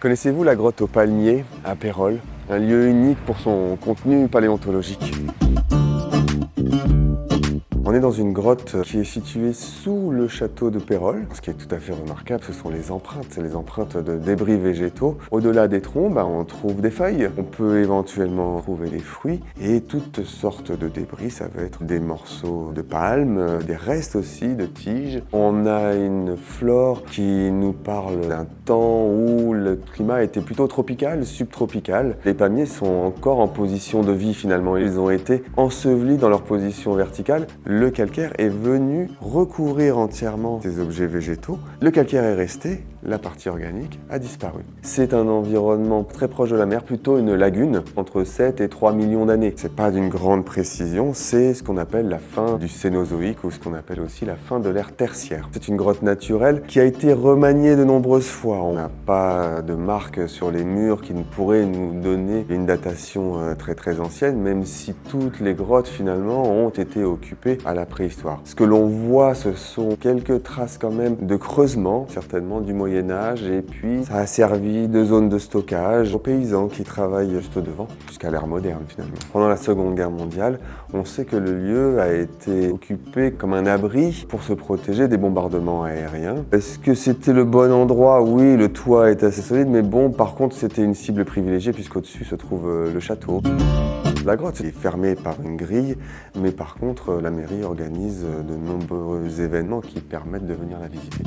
Connaissez-vous la grotte aux palmiers à Pérols? Un lieu unique pour son contenu paléontologique. On est dans une grotte qui est située sous le château de Pérols. Ce qui est tout à fait remarquable, ce sont les empreintes de débris végétaux. Au-delà des troncs, on trouve des feuilles, on peut éventuellement trouver des fruits et toutes sortes de débris. Ça va être des morceaux de palmes, des restes aussi de tiges. On a une flore qui nous parle d'un temps où le climat était plutôt tropical, subtropical. Les palmiers sont encore en position de vie finalement. Ils ont été ensevelis dans leur position verticale. Le calcaire est venu recouvrir entièrement ces objets végétaux. Le calcaire est resté, la partie organique a disparu. C'est un environnement très proche de la mer, plutôt une lagune, entre 7 et 3 millions d'années. C'est pas d'une grande précision, c'est ce qu'on appelle la fin du Cénozoïque ou ce qu'on appelle aussi la fin de l'ère tertiaire. C'est une grotte naturelle qui a été remaniée de nombreuses fois. On n'a pas de marque sur les murs qui pourrait nous donner une datation très ancienne, même si toutes les grottes finalement ont été occupées à la préhistoire. Ce que l'on voit, ce sont quelques traces quand même de creusement, certainement du Moyen-Âge, et puis ça a servi de zone de stockage aux paysans qui travaillent juste devant, jusqu'à l'ère moderne finalement. Pendant la Seconde Guerre mondiale, on sait que le lieu a été occupé comme un abri pour se protéger des bombardements aériens. Est-ce que c'était le bon endroit? Oui, le toit est assez solide, mais bon, par contre, c'était une cible privilégiée puisqu'au-dessus se trouve le château. La grotte est fermée par une grille, mais par contre, la mairie organise de nombreux événements qui permettent de venir la visiter.